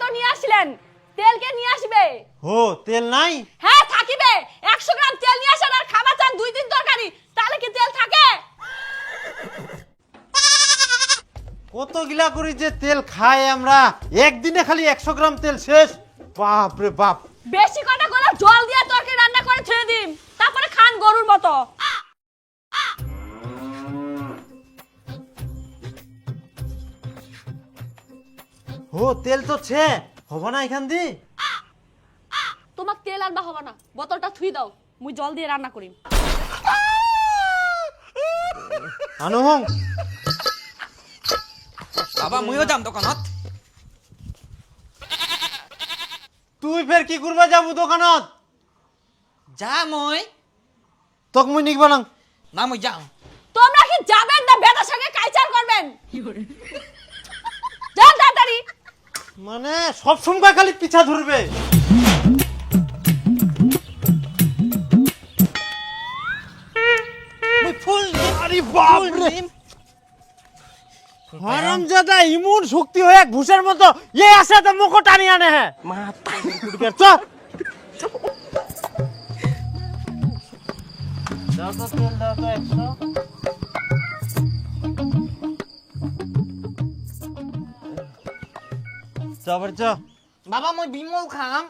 তো নিয়ে আসলেন, তেল কে নিয়ে আসবে? ও তেল নাই? হ্যাঁ থাকিবে, 100 গ্রাম তেল নিয়ে আসেন আর খাবার চান 2-3 তরকারি, তাহলে কি তেল থাকে? কত গিলা করি যে তেল খাই আমরা, একদিনে খালি 100 গ্রাম তেল শেষ। বাপ রে বাপ। বেশি কটা গলা জল দিয়ে তরকারি রান্না করে ছেড়ে দিন, তারপরে খান গরুর মতো। ও তেল তো ছে, হবে না এখান দি? তোমাক তেল আনবা হবে না, বোতলটা থুই দাও, মুই জল দিয়ে রান্না করিম। আনো হং। বাবা মইও যাম দোকানত। তুই ফের কি করবা যাবো দোকানত? যা মই। তোক মুই নিকবা না। না মই যাও। তোমরা কি যাবেন না বেটার সঙ্গে কালচার করবেন? যান তাড়াতাড়ি। মানে সব সময় খালি পিছা ধরবে। মই ফুল নিম। আরে বাপ রে, হারামজাদা ইমন শক্তি হয়ে ঘুষের মতো এ আসে তো মুখ টানি আনে হ্যাঁ মাথা কুড়িকার চল। দাও তো তেল, দাও তো 100। চল চ। বাবা মই বিমল খাম।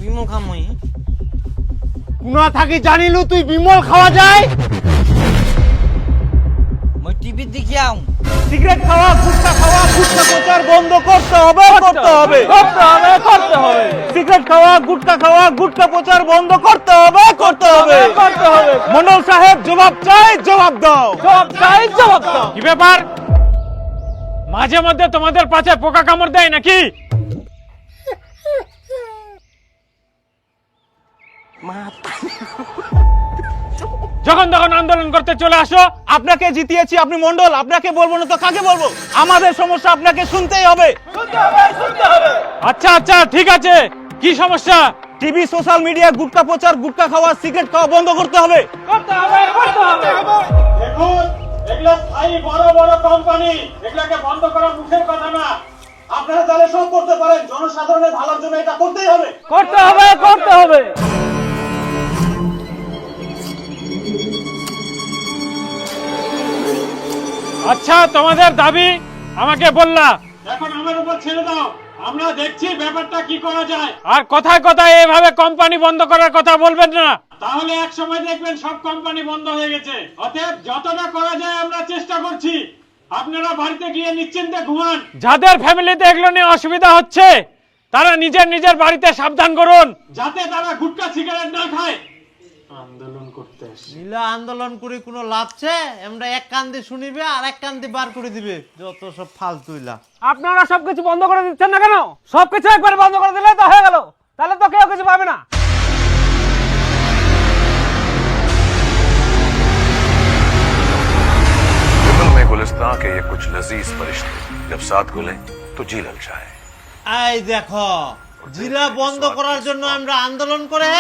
বিমল খাম মই। কুনা থাকি জানিলু তুই বিমল খাওয়া যায়? মই টিভি দেখিয়াও। সিগারেট খাওয়া, গুটখা খাওয়া, গুটখা প্রচার বন্ধ করতে হবে, করতে হবে, করতে হবে, করতে হবে। সিগারেট খাওয়া, গুটখা খাওয়া, গুটখা প্রচার বন্ধ করতে হবে, করতে হবে, করতে হবে। মন্ডল সাহেব জবাব চাই, জবাব দাও। জবাব চাই, জবাব দাও। কি ব্যাপার, মাঝে মধ্যে তোমাদের পাছে পোকা কামড় দেয় নাকি? যখন তখন আন্দোলন করতে চলে আসো। আপনাকে জিতিয়েছি, আপনি মন্ডল, আপনাকে বলবো না তো কাকে বলবো? আমাদের সমস্যা আপনাকে শুনতেই হবে। আচ্ছা আচ্ছা ঠিক আছে, কি সমস্যা? টিভি, সোশ্যাল মিডিয়া গুটখা প্রচার, গুটখা খাওয়া, সিগারেট খাওয়া বন্ধ করতে হবে। করতে হবে, করতে হবে। দেখুন, এগুলো স্থায়ী বড় বড় কোম্পানি, এগুলোকে বন্ধ করা মুখের কথা না। আপনারা তাহলে সব করতে পারেন, জনসাধারণের ভালোর জন্য এটা করতেই হবে। করতে হবে, করতে হবে। আচ্ছা তোমাদের দাবি আমাকে বললা, এখন আমার উপর ছেড়ে দাও, আমরা দেখছি ব্যাপারটা কি করা যায়। আর কথায় কথায় এভাবে কোম্পানি বন্ধ করার কথা বলবেন না, তাহলে এক সময় দেখবেন সব কোম্পানি বন্ধ হয়ে গেছে। অতএব যতটা করা যায় আমরা চেষ্টা করছি, আপনারা বাড়িতে গিয়ে নিশ্চিন্তে ঘুমান। যাদের ফ্যামিলিতে এগুলো নিয়ে অসুবিধা হচ্ছে তারা নিজের নিজের বাড়িতে সাবধান করুন, যাতে তারা গুটকা সিগারেট না খায়। আন্দোলন করতে নীলা আন্দোলন করে কোনো লাভ আছে? আমরা এক কান দিয়ে শুনিবে আর এক কান দিয়ে বার করে দিবে, যত সব ফালতুইলা। আপনারা সবকিছু বন্ধ করে দিচ্ছেন না কেন? সবকিছু একবার বন্ধ করে দিলে তো হয়ে গেল, তাহলে তো কেউ কিছু পাবে না। फिल्म में गुलिस्तान के ये कुछ लजीज फरिश्ते जब साथ घुले तो जी ललचाए। এই দেখো, জিলা বন্ধ করার জন্য আমরা আন্দোলন করে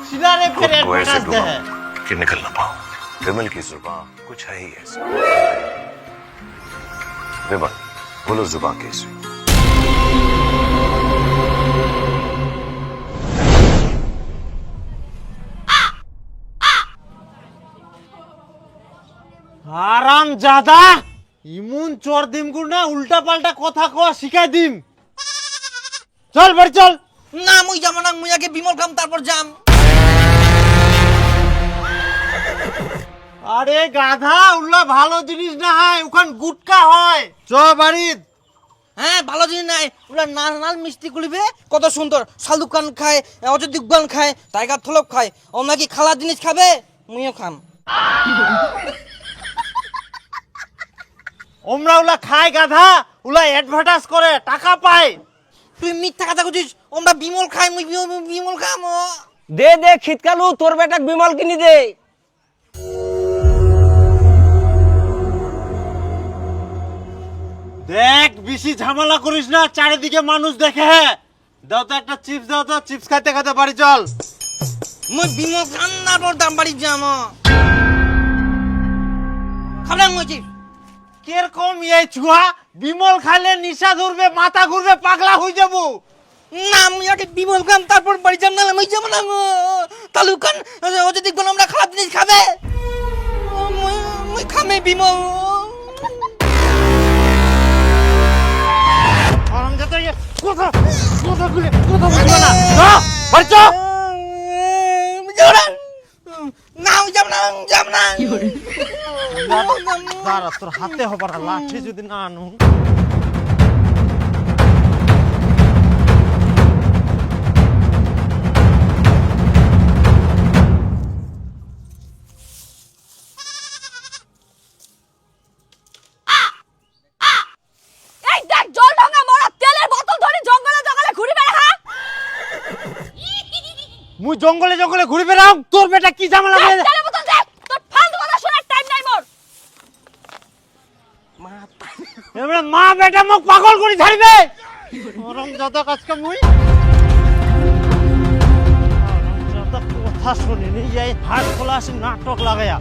সিলারে खुद ফেরে को ऐसे কাজ দেয়। डुबा कि निकल न पाऊं। विमल की जुबान कुछ है ही ऐसा। विमल बोलो जुबान कैसी? হারাম জাদা, ইমন চোর দিম গুর না, উল্টা পাল্টা কথা কওয়া শিখাই দিম। চল বাড়ি চল। না মই যাব না, মই আগে বিমল খাম তারপর যাম। আরে গাধা, উল্লা ভালো জিনিস না হয়, ওখান গুটকা হয়। চ বাড়ি। হ্যাঁ ভালো জিনিস নাই, ওরা নাল নাল মিষ্টি গুলিবে কত সুন্দর। শালদুকান খায়, অযোধ্যুকান খায়, টাইগার থলক খায়। ও নাকি খালা জিনিস খাবে, মুইও খাম। ওমরা উলা খায় গাধা, উলা অ্যাডভার্টাইজ করে টাকা পায়। তুই মিথ্যা কথা কইছিস, আমরা বিমল খাই, মুই বিমল খাম। দে দে শীতকালু তোর বেটাক বিমল কিনি দে। দেখ বেশি ঝামেলা করিস না, চারিদিকে মানুষ দেখে। দাও তো একটা চিপস, দাও তো, চিপস খাইতে খাইতে বাড়ি চল। মুই বিমল খাম না, তোর দাম বাড়ি যাম। খাবলাম মুই চিপস। কিরকম এই ছুয়া বিমল খাইলে নিশা ধরবে, মাথা ঘুরবে, পাগলা হয়ে যাবো। না আমি আগে বিমল খাম, তারপর বাড়ি যাম, না আমি যাবো না। তালু খান অযৌক্তিক গুণ আমরা খারাপ জিনিস খাবে, মুই খামে বিমল। হারামজাদা, কথা কথা বুঝবে না। বাড়ি চ। না আমি যাব না, যাব না। দাঁড়া, তোর হাতে হবার লাঠি যদি না আনু। এই দেখ জল ঢঙা মরা তেলের বোতল ধরে জঙ্গলে জঙ্গলে ঘুরে বেড়া। হ্যাঁ মুই জঙ্গলে জঙ্গলে ঘুরে বেড়াম, তোর বেটা কি ঝামেলা দেখ, করে? তেলের বোতল দেখ, তোর ফালতু কথা শোনার টাইম নাই মোর। এবারে মা বেটা মুখ পাগল করে ছাড়বে। হারামজাদা কাজকে মুই হারামজাদা কথা শুনিনি, এই হাত খোলা আসি নাটক লাগায়া।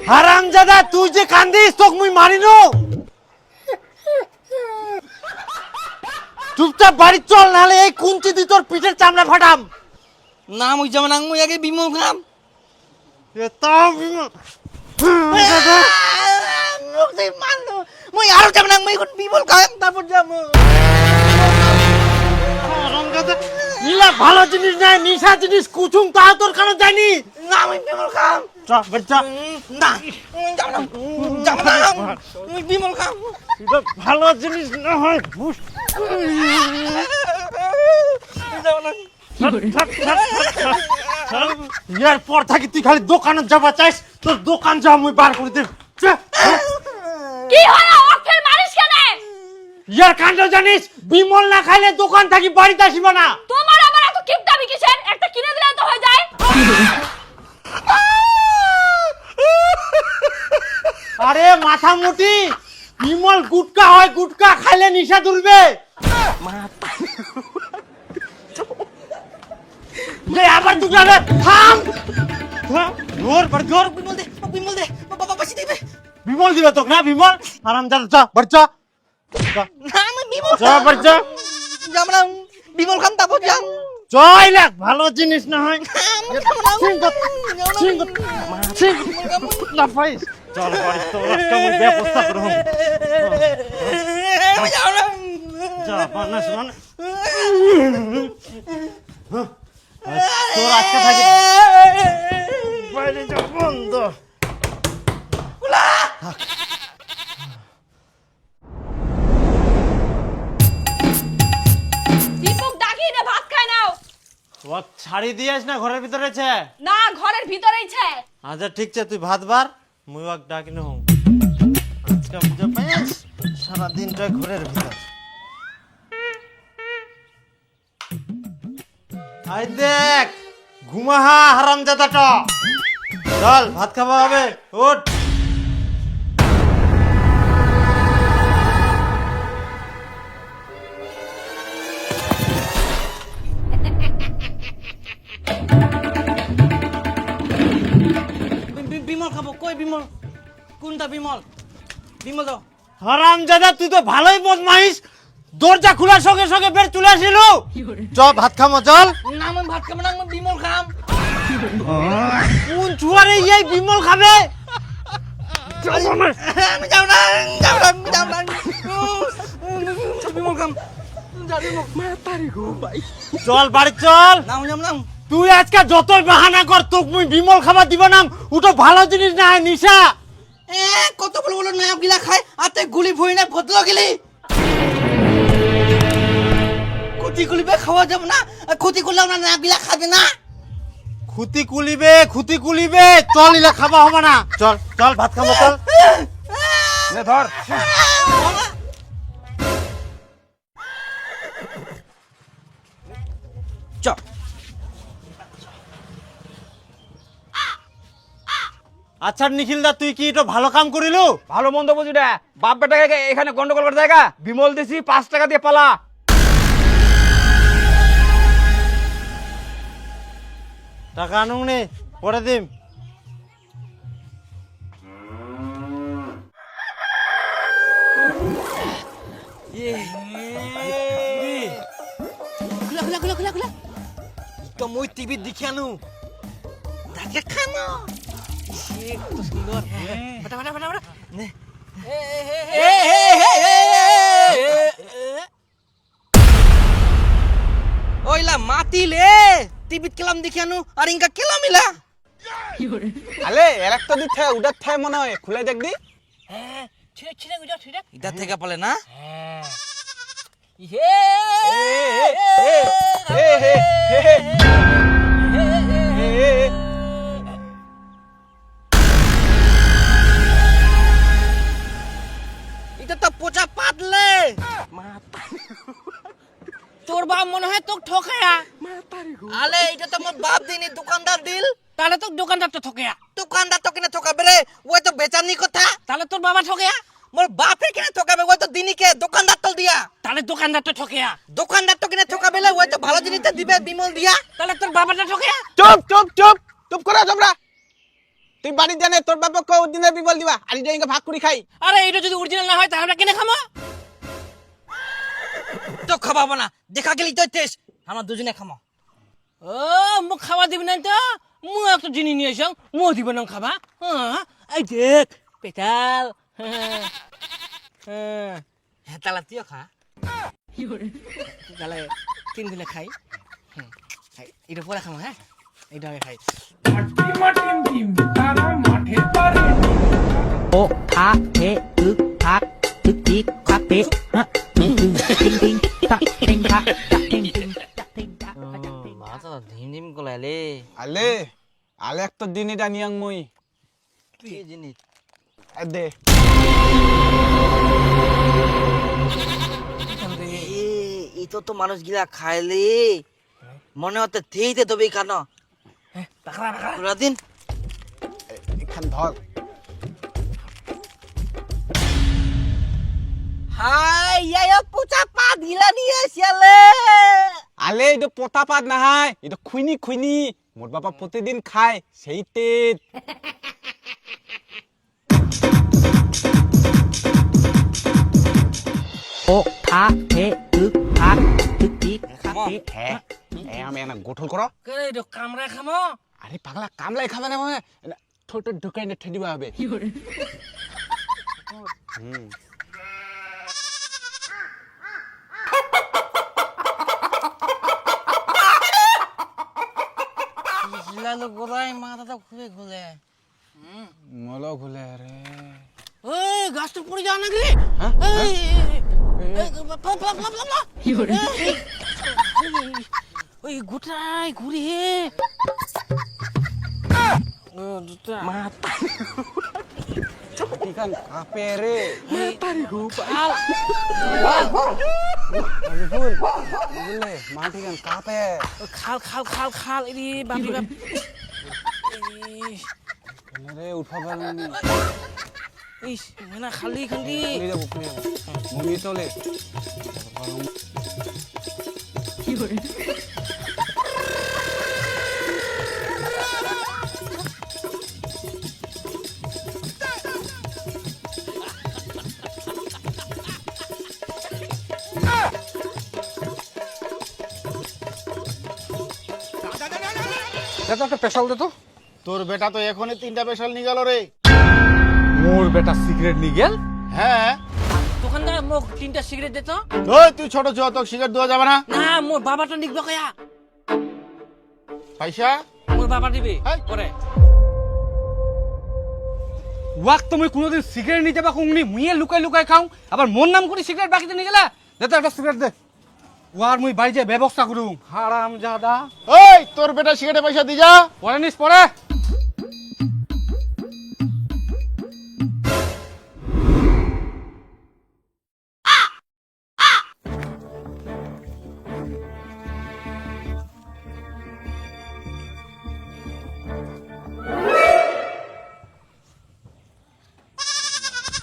হারামজাদা তুই যে কান্দিস তোকে মুই মারিনো। চুপচাপ বাড়ি চল, নাহলে এই কুঞ্চি দি তোর পিঠের চামড়া ফাটাম। না মুই যাব না, মুই আগে বিমল খাম। মুই আরো যাব না, মুই এখন বিমল খাম, তারপর যাব। ইলা ভালো জিনিস নাই, নিশা জিনিস কুচুম তাও তোর কানে জানি না আমি বিমল খাম। চ বাচ্চা, না যাব না, যাব না, মুই বিমল খাম। এটা ভালো জিনিস না হয় বুঝ। যাব না। ইয়ার পর থাকি তুই খালি দোকানে যাবা চাইস, তোর দোকান যা মুই বার করে দেব। কি হলো অক্ষের মারিস কেন? ইয়ার কাণ্ড জানিস, বিমল না খাইলে দোকান থাকি বাড়িতে আসিব না। তোমার আমার এত কিপটামি কিসের? একটা কিনে দিলে তো হয়ে যায়। আরে মাথা মুটি, বিমল গুটকা হয়, গুটকা খাইলে নিশা ধরবে। আবার তুই যাবে, থাম। জোর বড় জোর। বিমল দে, বিমল দে, বাবা বাসি দিবে। বিমল দিবে তোকে না? বিমল হারামজাদা, যা বাচ্চা না আমি বিমল যা বাচ্চা, যাব না, বিমল খাম, তারপর যাম। চল। ভালো জিনিস না হয় চল বাড়ি, তোর একটা মুই ব্যবস্থা করব। যা বানাস মানে তোর আজকে থাকি বাইরে যা বন্ধ। দীপক ডাকি না, ভাত খাই নাও। ও ছাড়ি দিয়েছ না ঘরের ভিতরে আছে? না ঘরের ভিতরেই ছে। আচ্ছা ঠিক আছে, তুই ভাত বার, মুই ওকে ডাকি না। আজকে বুঝে পাইস সারা দিনটা ঘরের ভিতর। আই দেখ ঘুমাহা হারামজাদাটা, চল ভাত খাওয়া হবে, ওঠ। বিমল খাবো, কই বিমল? কোনটা বিমল? বিমল দাও। হারামজাদা তুই তো ভালোই বদমাইশ, দরজা খোলার সঙ্গে সঙ্গে বের চলে আসিল। চল ভাত খামো, চল। না আমি ভাত খাবো না, আমি বিমল খাম। কোন চুয়ারে এই বিমল খাবে? আমি যাব না, যাব না, যাব না। বিমল খাম। চল বাড়ি চল। না আমি যাব না। তুই আজকে যতই বাহানা কর, তোকে মুই বিমল খাবার দিব না। ওটা ভালো জিনিস না, নিশা। কত বড় বড় নাম গিলা খায়, আর তুই গুলি ভরি না বদল গেলি। ক্ষতি গুলিবে খাওয়া যাব না, ক্ষতি করলে আমরা নাম গিলা খাবে না। খুতি কুলিবে, চল ইলা খাবা হবে না। চল চল ভাত খাবো, চল। ধর আচ্ছা নিখিল দা তুই কি এটা ভালো কাম করিলু? ভালো মন্দ বুঝি না, বাপ বেটাকে এখানে গন্ডগোল করার জায়গা। বিমল দিছি 5 টাকা দিয়ে পালা। টাকা আনুন নে, পরে দিম। খুলা খুলা খুলা খুলা খুলা তো মই টিভি দেখি আনো দাঁড়িয়ে খানো কত সুন্দর ফাটা ফাটা ফাটা ফাটা নে ওইলা মাতিলে টিভি কেলাম দেখি আনো আর ইনকা কেলাম ইলা আলে এলাক তো দিতে উডার থাই মনে হয়, খুলে দেখ দি। ছিড়ে ছিড়ে গুজা ছিড়ে ইদা থেকে পালে না এটা তো পোচা পাতলে তোর বাপ মনে হয় তোকে ঠকায়া আলে এটা তো মোর বাপ দিনি দোকানদার দিল তাহলে তো দোকানদার তো ঠকেয়া, দোকানদার তো কিনা ঠকাবে রে ওই তো বেচানি কথা তাহলে তোর বাবা ঠকেয়া, মোর বাপে কিনা ঠকাবে ওই তো দিনিকে দোকানদার তো দিয়া তাহলে দোকানদার তো ঠকেয়া, দোকানদার তো কিনা ঠকাবে লে ওই তো ভালো জিনিসটা দিবে বিমল দিয়া তাহলে তোর বাবাটা ঠকেয়া। চুপ চুপ চুপ চুপ করো তোমরা। তুই বাড়ি জানে তোর বাবাকে দিনের বিমল দিবা, আর এটা ভাগ করে খাই। আরে এটা যদি অরিজিনাল না হয় তাহলে আমরা কিনে খামো। তো খাবাবো না দেখা গেলি তো টেস্ট আমরা দুজনে খামো ও মুখ খাওয়া দিবি না তো, মু একটা জিনিস নিয়ে এসো, মু দিব না খাবা। হ্যাঁ এই দেখ পেটাল। হ্যাঁ তাহলে তুইও খা তাহলে 3 দিনে খাই। এটা পরে খামো। হ্যাঁ এইটা আগে খাই। 오, 아, 에, 으, 아, 득, 딕, 과, 대, 띵, 띵, 딱, 띵, 다, 딱, 띵, 띵, 딱, 띵, 딱, 딱, 띵. মাথা ধিম গলালে আলে আলে এক তো দিন এটা নিয়াং মই কি জিনিস দে। এই তো মানুষ গিলা খাইলে মনে হতে থেইতে তবে কেন পুরা দিন এখান ধর। হাই ইয়া পুচা পা দিলা নিয়ে আসলে আলে এটা পোতা পাত না হয়, এটা খুইনি খুইনি। মোর বাবা প্রতিদিন খায় সেই তেল। 오, 아, 에, 으, 아, 득, 딕, 과, 대, হ্যাঁ আমি এনা গোঠল করো। এটা কামড়া খামো। আরে পাগলা কামলাই খাবে না মানে ছোট ঢুকাইনে ঠেডিবা হবে। গিলালো গোলাই মাথাটা ঘুরে ঘুরে মলো ঘুলে রে। এই গাছটা পড়ে যাও নাকি? ওই গোটাই ঘুরে ঠিকান কাপে রে। খাল বুঝলে মা ঠিকান কাপে। খাল খাল খাল খাল এরি বাপরে বাপ। রে উঠা পারলাম ইস না খালি খালি খুলে যাবো ঘুমিয়ে চলে। একটা স্পেশাল দে তো। তোর বেটা তো এখনই 3টা স্পেশাল নিয়ে গেল রে। মোর বেটা সিগারেট নিয়ে গেল? হ্যাঁ দোকানদার মোক 3টা সিগারেট দে তো। ওই তুই ছোট ছোট তোকে সিগারেট দেওয়া যাবে না। না মোর বাবাটা নিকবা কয়া। পয়সা মোর বাবা দিবে হেই। পরে। ওয়াক তুমি কোনোদিন সিগারেট নিতে বা কুংনি মুইয়ে লুকাই লুকাই খাও, আবার মোর নাম করে সিগারেট বাকিতে নিয়ে গেলা। দে তো একটা সিগারেট দে, ওয়ার মুই বাড়ি যে ব্যবস্থা করুম। হারাম জাদা। ওই তোর বেটা সিগারেটের পয়সা দি যা। পরে নিস পরে।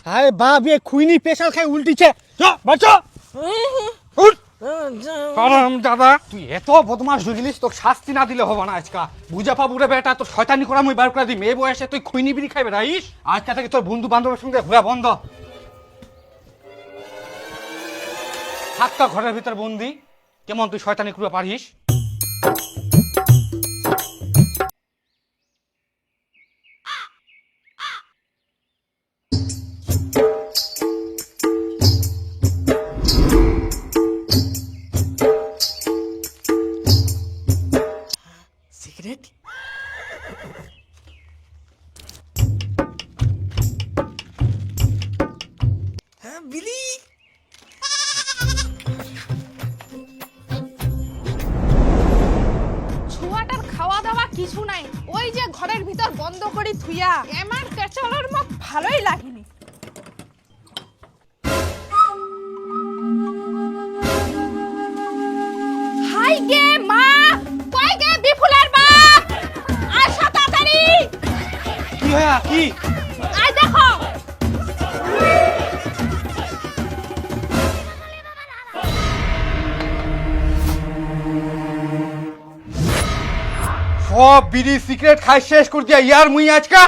আরে বাপ এ খুইনি পেশাল খাই উল্টিছে বাচ্চা কারণ দাদা তুই এত বদমাস হইলিস তোকে শাস্তি না দিলে হবে না আজকা বুঝা পাবুরে বেটা তোর শয়তানি করা মুই বার করে দিই মেয়ে বয়সে তুই খুইনি বিড়ি খাইবে রাইস আজকা থেকে তোর বন্ধু বান্ধবের সঙ্গে ঘোরা বন্ধ থাকতা ঘরের ভিতর বন্দি কেমন তুই শয়তানি করে পারিস সিগারেট হ্যাঁ বিলি ছুয়াটার খাওয়া দাওয়া কিছু নাই ওই যে ঘরের ভিতর বন্ধ করি থুইয়া আমার পেছালোর মুখ ভালোই লাগেনি হাই গে মা কই গে বিফুলের বাপ আসা তাড়াতাড়ি কি হয়া কি আই দেখো সব বিড়ি সিগারেট খাই শেষ করে দিয়া ইয়ার মুই আজকা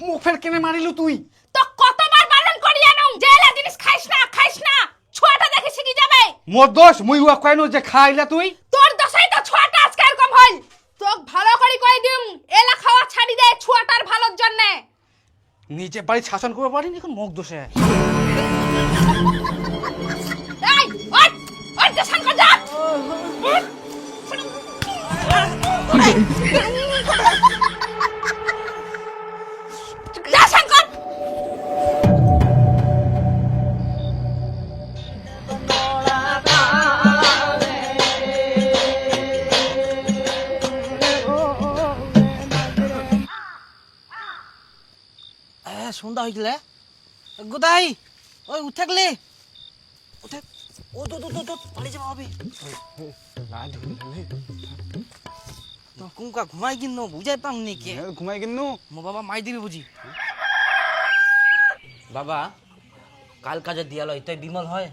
মুখ ফের কেনে মারিলু তুই তো কতবার বারণ করি জানো জেলা জিনিস খাইস না ছোয়াটা দেখে শিখি যাবে মোর দোষ মুই উয়া কইনো যে খাইলা তুই তোর দশাই তো ছোয়াটা আজকে এরকম হইল তোক ভালো করে কই দিম এলা খাওয়া ছাড়ি দে ছোয়াটার ভালোর জন্য নিজে বাড়ি শাসন করতে পারিনি এখন মুখ দোষে এই ওই ওই তো শান্ত যা যা শঙ্কর সন্ধ্যা হয়েছিল গোদাই ওই উঠাকলে উঠে ও তো পালিয়ে যাওয়া হবে কুমকা ঘুমাই কিন্ন বুঝাই পাম নি কে ঘুমাই কিন্নু মো বাবা মাই দিবি বুঝি বাবা কাল কাজে দিয়ালো এটাই বিমল হয়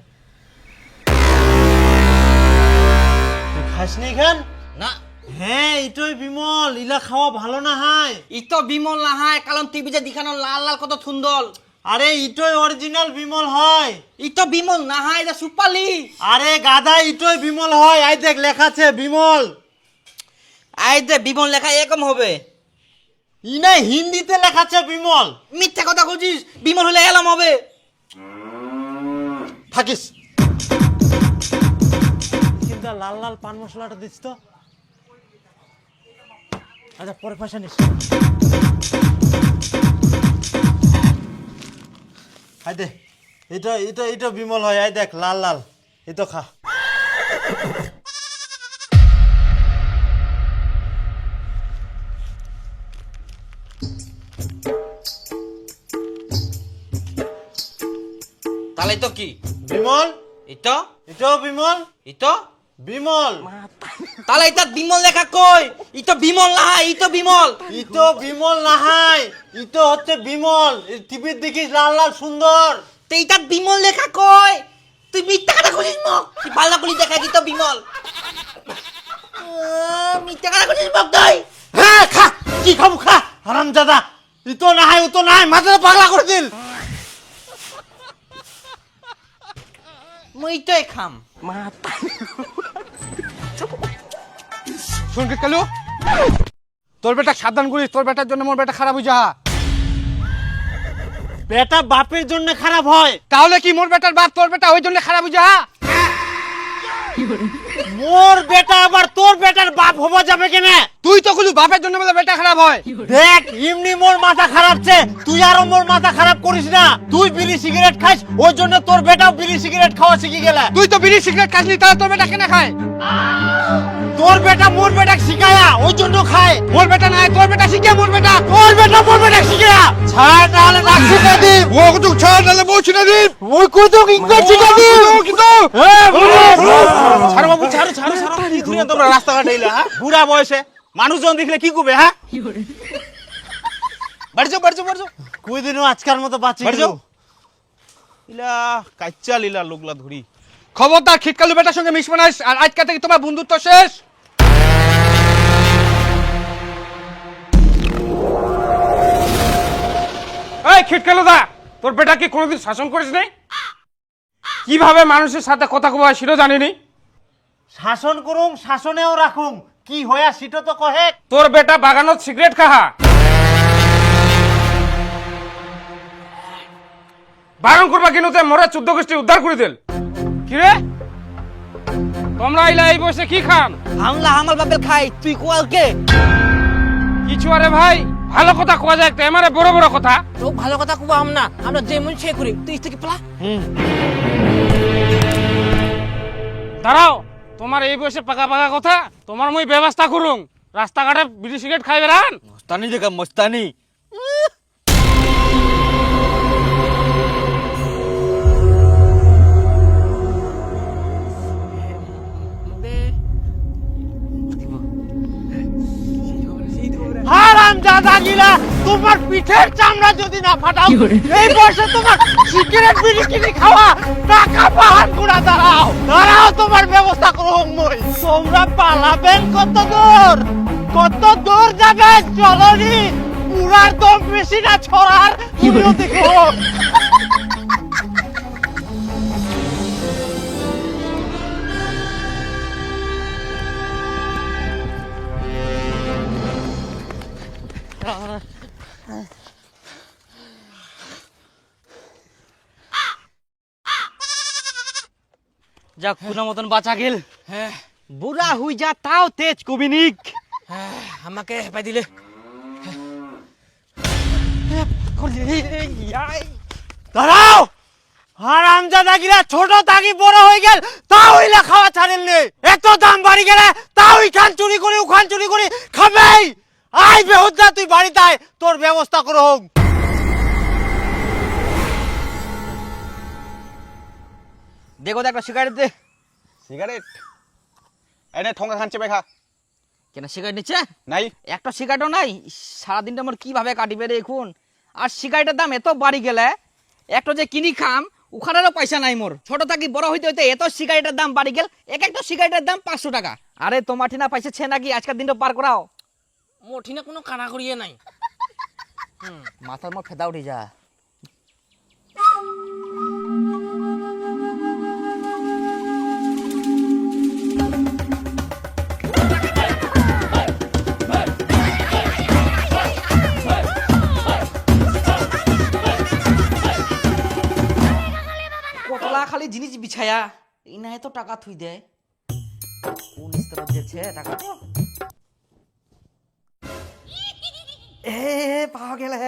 খাসনি খান না হ্যাঁ এটাই বিমল ইলা খাওয়া ভালো না হয় ইতো বিমল না হয় কারণ টিভিতে দেখানো লাল লাল কত সুন্দর আরে ইটোই অরিজিনাল বিমল হয় ইতো বিমল না হয় এটা সুপালি আরে গাদা ইটোই বিমল হয় আই দেখ লেখা আছে বিমল আই দে বিমল লেখা এরকম হবে ইনা হিন্দিতে লেখা আছে বিমল মিথ্যা কথা বলছিস বিমল হলে এলাম হবে থাকিস কিন্তু লাল লাল পান মশলাটা দিস তো আচ্ছা পরে পয়সা নিস আই দে এটা বিমল হয় আই দেখ লাল লাল এই তো খা তাহলে তো কি বিমল ইতো এটাও বিমল ইতো বিমল তাহলে এটা বিমল লেখা কই ইতো বিমল না হয় ইতো বিমল ইতো বিমল নাহাই ইতো হচ্ছে বিমল টিভির দেখিস লাল লাল সুন্দর তো এটা বিমল লেখা কই তুই মিথ্যা কথা কইছিস মক তুই ভালো করে দেখা ইতো বিমল মিথ্যা কথা কইছিস মক তুই হ্যাঁ খা কি খাবো খা হারামজাদা ইতো নাহাই ও তো নাহাই মাথাটা পাগলা করে দিল মই ইতোই খাম শুন কি কালু তোর বেটা সাবধান করিস তোর বেটার জন্য মোর বেটা খারাপ হয়ে যা বেটা বাপের জন্য খারাপ হয় তাহলে কি মোর বেটার বাপ তোর বেটা ওই জন্য খারাপ হয়ে যা মোর বেটা আবার তোর বেটার বাপ হবা যাবে কেনে তুই তো কইলু বাপের জন্য বলে বেটা খারাপ হয় দেখ এমনি মোর মাথা খারাপ ছে তুই আরো মোর মাথা খারাপ করিস না তুই বিড়ি সিগারেট খাইস ওই জন্য তোর বেটাও বিড়ি সিগারেট খাওয়া শিখে গেলে তুই তো বিড়ি সিগারেট খাসনি তাহলে তোর বেটা কেন খায় তোর বেটা মোর বেটা শিখায়া ওই জন্য খায় মোর বেটা নাই তোর বেটা শিখে মোর বেটা তোর বেটা শিখায়া ছাড় তাহলে রাখছি না দি ও কত ছাড় নালে বলছি না দি ওই কত ইনকার শিখা দি কিন্তু ছাড় বাবু ছাড় কি ঘুরিয়ে তোমরা রাস্তাঘাট এলে হ্যাঁ বুড়া বয়সে মানুষজন দেখলে কি করবে হ্যাঁ বাড়ি যাও কই দিনও আজকার মতো বাঁচি বাড়ি যাও। ইলা কাচ্চা লীলা লোকলা ধরি। খবরদার খিটকালু বেটার সঙ্গে মিশবে না, আর আজকে থেকে তোমার বন্ধুত্ব শেষ। এই খিটকেলুদা, তোর বেটা কি কোনোদিন শাসন করিস নাই? কিভাবে মানুষের সাথে কথা কবা সেটা জানিনি। শাসন করুং শাসনেও রাখুং, কি হয়া সিটো তো কহে। তোর বেটা বাগানত সিগারেট খাহা, বারণ করবা কিনুতে মোরা 14 গোষ্ঠী উদ্ধার করে দিল। কিরে তোমরা আইলা এই বসে কি খান? হামলা হামাল বাপের খাই, তুই কোয়ালকে কিছু আরে ভাই ভালো কথা কোয়া যায়, এমারে বড় বড় কথা। তো ভালো কথা কুবা আম না, আমরা যেমন সে করি, তুই থেকে পেলা। দাঁড়াও, তোমার এই বয়সে পাকা পাকা কথা, তোমার মই ব্যবস্থা করুন। রাস্তাঘাটে বিড়ি সিগারেট খাই বেড়ান। মস্তানি দেখা মস্তানি। হারাম দাদা গিলা, তোমার পিঠের চামড়া যদি না ফাটাও, এই বয়সে তোমার সিগারেট বিড়ি কিনে খাওয়া টাকা পাহাড় গুড়া। দাঁড়াও তোমার ব্যবস্থা করো মই। তোমরা পালাবেন কত দূর যাবেন চলনি, পুরার দম বেশি না ছড়ার তুমিও দেখো। যাক কোন মতন বাঁচা গেল। হ্যাঁ বুড়া হুই যা তাও তেজ কবিনিক। হ্যাঁ, আমাকে হেপাই দিলে। দাঁড়াও, হারাম দাদা গিলা ছোট থাকি বড় হয়ে গেল, তাও ইলা খাওয়া ছাড়েন নে। এত দাম বাড়ি গেলে তাও ইখান চুরি করি ওখান চুরি করি খাবেই। আই বেহুদা তুই বাড়িতে আয়, তোর ব্যবস্থা করো হোক। দেখো তো একটা সিগারেট দে। সিগারেট এনে ঠোঙ্গা খানছে বেখা কেন সিগারেট নিচ্ছে? নাই একটা সিগারেটও নাই। সারাদিনটা আমার কিভাবে কাটিবে রে এখন। আর সিগারেটের দাম এত বাড়ি গেলে একটা যে কিনি খাম ওখানেরও পয়সা নাই মোর। ছোট থাকি বড় হইতে হইতে এত সিগারেটের দাম বাড়ি গেল, একটা সিগারেটের দাম 500 টাকা। আরে তোমার ঠিনা পাইছে নাকি আজকের দিনটা পার করাও। মঠিনে কোনো কানা করিয়ে নাই। মাথার মোর ফেদা উঠে যা। কতলা খালি জিনিস বিছায়া এই না তো টাকা থুই দেয়। কোন স্তর দিয়েছে টাকা? এ পাওয়া গেলে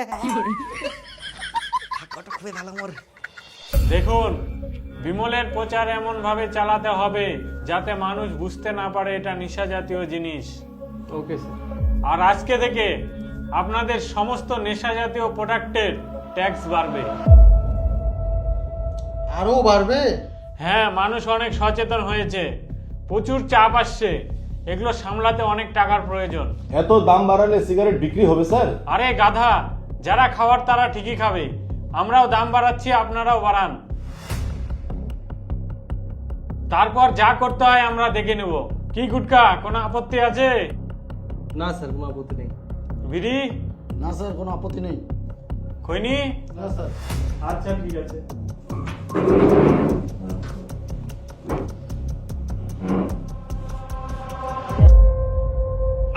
টাকাটা খুবই ভালো মোর। দেখুন, বিমলের প্রচার এমন ভাবে চালাতে হবে যাতে মানুষ বুঝতে না পারে এটা নেশা জাতীয় জিনিস। Okay sir. আর আজকে থেকে আপনাদের সমস্ত নেশা জাতীয় প্রোডাক্টের ট্যাক্স বাড়বে। আরো বাড়বে? হ্যাঁ, মানুষ অনেক সচেতন হয়েছে, প্রচুর চাপ আসছে, এগুলো সামলাতে অনেক টাকার প্রয়োজন। এত দাম বাড়ালে সিগারেট বিক্রি হবে স্যার? আরে গাধা, যারা খাওয়ার তারা ঠিকই খাবে। আমরাও দাম বাড়াচ্ছি, আপনারাও বাড়ান। তারপর যা করতে হয় আমরা দেখে নেব। কি গুটকা, কোনো আপত্তি আছে? না স্যার, কোনো আপত্তি নেই। বিড়ি? না স্যার, কোনো আপত্তি নেই। খৈনি? না স্যার। আচ্ছা ঠিক আছে।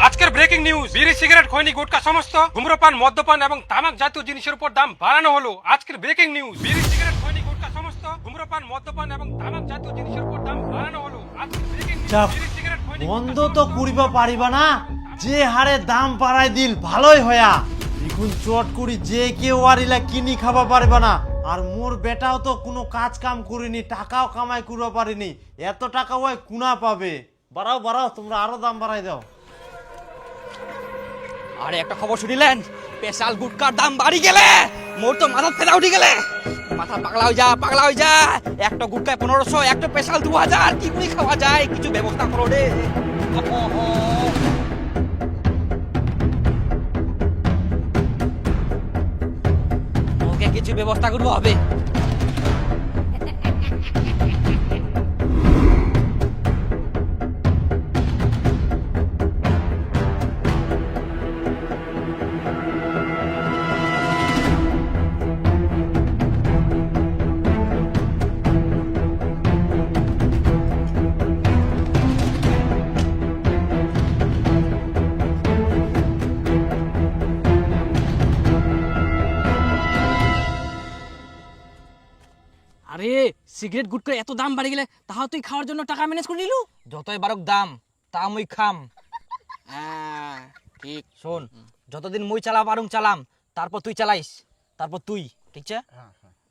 আজকের ব্রেকিং নিউজ, বিড়ি সিগারেট খৈনি গুটকা সমস্ত ধূম্রপান মদ্যপান এবং তামাক জাতীয় জিনিসের উপর দাম বাড়ানো হলো। আজকের ব্রেকিং নিউজ, বিড়ি সিগারেট খৈনি গুটকা সমস্ত ধূম্রপান মদ্যপান এবং তামাক জাতীয় জিনিসের উপর দাম বাড়ানো হলো। আজকের ব্রেকিং নিউজ, বিড়ি সিগারেট খৈনি বন্ধ তো করিবা পারিবা না, যে হারে দাম বাড়াই দিল ভালোই হয়া। এখন চট করি যে কেউ আর ইলা কিনি খাবা পারিবা না। আর মোর বেটাও তো কোনো কাজ কাম করিনি, টাকাও কামাই করবা পারিনি, এত টাকা ওই কুনা পাবে? বাড়াও বাড়াও, তোমরা আরো দাম বাড়াই দাও। আরে একটা খবর শুনিলেন? স্পেশাল গুটকার দাম বাড়ি গেলে মোর তো মাথা ফেদা উঠে গেলে। মাথা পাগলা হয়ে যা, পাগলা হয়ে যা। একটা গুটকায় 1500, একটা স্পেশাল 2000। কি করে খাওয়া যায়? কিছু ব্যবস্থা করো রে। কিছু ব্যবস্থা করবো হবে। আরে সিগারেট গুটকা এত দাম বাড়ি গেলে তাও তুই খাওয়ার জন্য টাকা ম্যানেজ করে নিলু। যতই বারক দাম তা মুই খাম। হ্যাঁ ঠিক। শোন, যতদিন মুই চালা পারুম চালাম, তারপর তুই চালাইস, তারপর তুই, ঠিক আছে?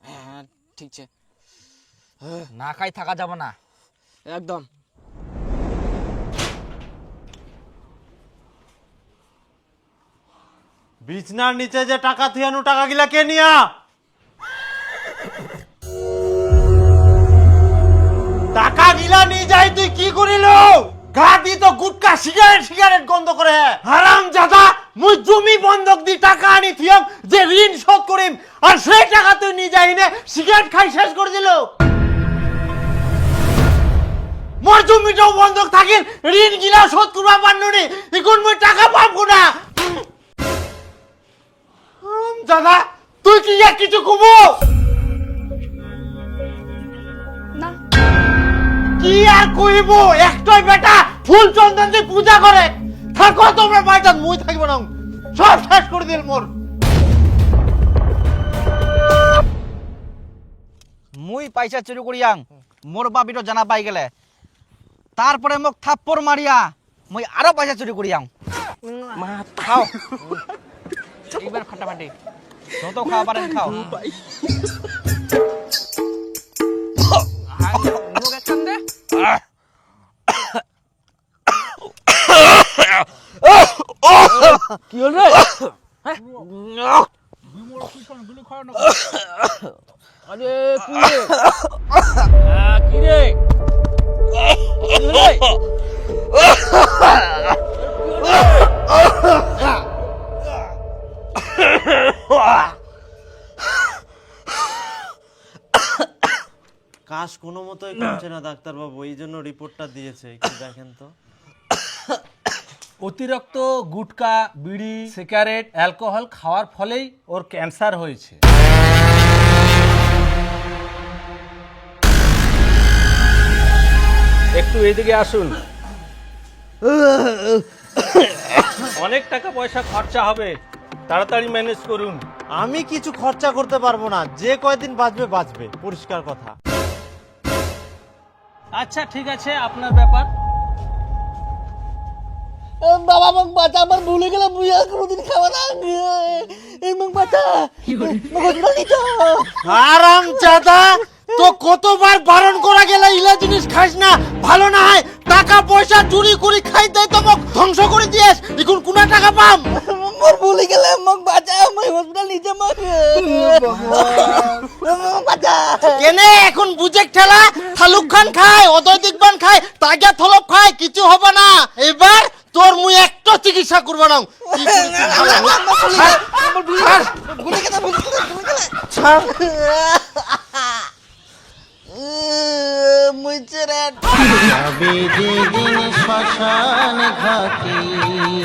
হ্যাঁ ঠিক আছে, না খাই থাকা যাবে না একদম। বিছনার নিচে যে টাকা থিয়ানো টাকা গিলা কে নিয়া? টাকা গিলা নিয়ে যাই তুই কি করিল? গাদি তো গুটকা সিগারেট গন্ধ করে। হারাম জাদা, মুই জমি বন্ধক দি টাকা আনি থিয়াম যে ঋণ শোধ করিম, আর সেই টাকা তুই নিয়ে যাই নে সিগারেট খাই শেষ করে দিল। মোর জমিটাও বন্ধক থাকিল, ঋণ গিলা শোধ করবা পারনুনি, এখন মুই টাকা পাবো না। দাদা তুই কি আর কিছু কবো? না কি আর কইব? একটাই বেটা ফুল চন্দন দিয়ে পূজা করে। থাকো তোমরা বাড়িতে, মুই থাকবো না, সব শেষ করে দিল মোর। মুই পয়সা চুরি করিয়াং মোর বাবিটো জানা পাই গেলে, তারপরে মোক থাপ্পড় মারিয়া মুই আরো পয়সা চুরি করিয়াং। খাও এইবার ফাটাফাটি যত খাওয়া পারেন খাও। মুখ একখান দে। কি হল রে? আরে কি রে? কি রে? কি হল রে? কাশ কোনো মতোই কমছে না ডাক্তারবাবু, এই জন্য রিপোর্টটা দিয়েছে, একটু দেখেন তো। অতিরিক্ত গুটকা, বিড়ি, সিগারেট, অ্যালকোহল খাওয়ার ফলেই ওর ক্যান্সার হয়েছে। একটু এদিকে আসুন। অনেক টাকা পয়সা খরচা হবে, তাড়াতাড়ি ম্যানেজ করুন। আমি কিছু খরচা করতে পারবো না, যে কয়দিন বাঁচবে বাঁচবে, পরিষ্কার কথা। আচ্ছা ঠিক আছে, আপনার ব্যাপার। বাবা মোক বাঁচা, আমার ভুলে গেলাম, মুই আর কোনোদিন খাবো না। এই মোক বাঁচা, আরাম চাদা, তো কতবার বারণ করা গেল ইলা জিনিস খাস না, ভালো না হয়। টাকা পয়সা চুরি করে খাই দেয় তো মোক ধ্বংস করে দিয়েস, এখন কোনা টাকা পাম? মোর ভুলে গেলাম, মোক বাঁচা, মই হসপিটাল নিচে মোক বাঁচা। কেনে এখন বুঝে ঠেলা? শালুক খান খায়, অদয় দিকবান খায়, তাগা থলপ খায়, কিছু হবে না। এবার তোর মুই একটা চিকিৎসা করবো না। মুই ছেড়ে